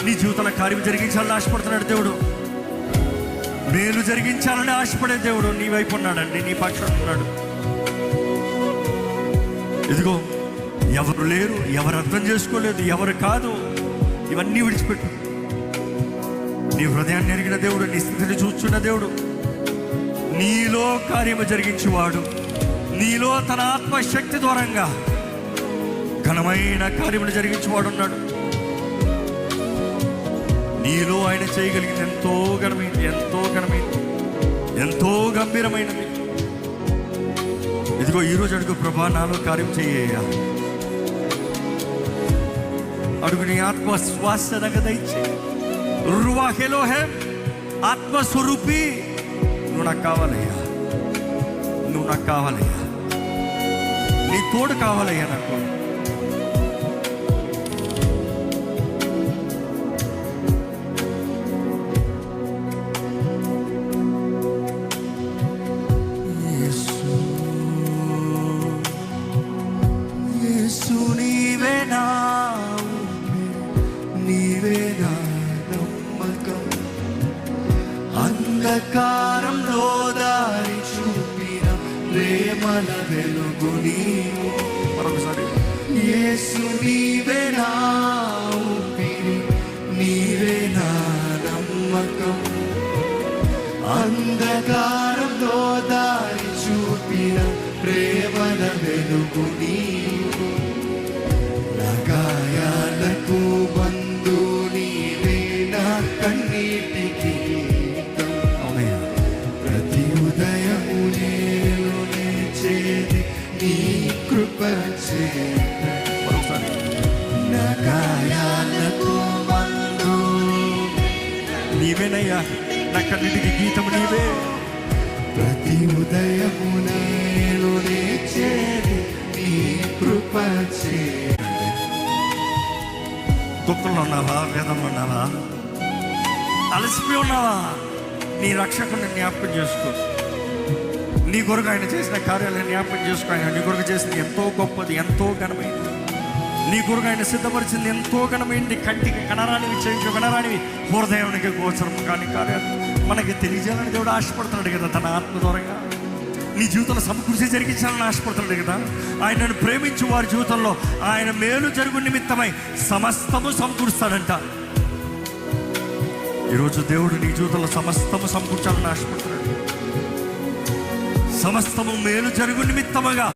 నీ జీవితంలో కార్యం జరిగించాలని ఆశపడుతున్నాడు దేవుడు. మేలు జరిగించాలని ఆశపడే దేవుడు నీ వైపు ఉన్నాడండి, నీ పక్షాన ఉన్నాడు. ఇదిగో, ఎవరు లేరు, ఎవరు అర్థం చేసుకోలేదు, ఎవరు కాదు, ఇవన్నీ విడిచిపెట్టు. నీ హృదయాన్ని ఎరిగిన దేవుడు, నీ స్థితిని చూస్తున్న దేవుడు, నీలో కార్యము జరిగించేవాడు, నీలో తన ఆత్మశక్తి ద్వారంగా ఘనమైన కార్యములు జరిగించేవాడు ఉన్నాడు. నీలో ఆయన చేయగలిగింది ఎంతో ఘనమైంది, ఎంతో ఘనమైంది, ఎంతో గంభీరమైనది. ఇదిగో ఈరోజు అడుగు, ప్రభా నాలో కార్యం చేయ. అడుగు, నీ ఆత్మశ్వాస నాకు దయచేయి. రువాహ్ ఎలోహిం, ఆత్మస్వరూపి, నువ్వు నాకు కావాలయ్యా, నువ్వు నాకు కావాలయ్యా, నీ తోడు కావాలయ్యా నాకు. అంధకారంలో దారి చూపిన ప్రేమల వెలుగు నీవు. మరొకసారి, యేసు నీవే నా ఊపిరి, నీవే నా నమ్మకం. అంధకారంలో దారి చూపిన ప్రేమల వెలుగు నీవు. నా గాయాలకు బంధు నీవే, నా కన్నీటికి ప్రతి ఉదయము నేను లేచేది నీ కృప చేత. నా గాయాలకు బంధు నీవేనయ్యా, నా కన్నిటికి గీతము నీవే. ప్రతి ఉదయము నేను లేచేది నీ కృప చేత. దుఃఖంలో ఉన్నావా, వేదంలో ఉన్నావా, అలసిపోయి ఉన్నావా, నీ రక్షకుని జ్ఞాపకం చేసుకో. నీ కొరకు ఆయన చేసిన కార్యాలను జ్ఞాపకం చేసుకో. ఆయన నీ కొరకు చేసింది ఎంతో గొప్పది, ఎంతో ఘనమైంది. నీ కొరకు ఆయన సిద్ధపరిచింది ఎంతో ఘనమైంది. కంటికి కనరానివి, చెవికి వినరానివి, హృదయానికి గోచరం కాని కార్యాలు మనకి తెలియజేయాలని దేవుడు ఆశపడుతున్నాడు కదా. తన ఆత్మ ద్వారంగా నీ జీవితంలో సమకూర్చి జరిగించాలని ఆశపడుతున్నాడు కదా. ఆయనను ప్రేమించి వారి జీవితంలో ఆయన మేలు జరుగు నిమిత్తమై సమస్తము సమకూరుస్తాడంట. ఈరోజు దేవుడు నీ జీవితంలో సమస్తము సమకూర్చాలని ఆశపడుతున్నాడు. సమస్తము మేలు జరుగు నిమిత్తముగా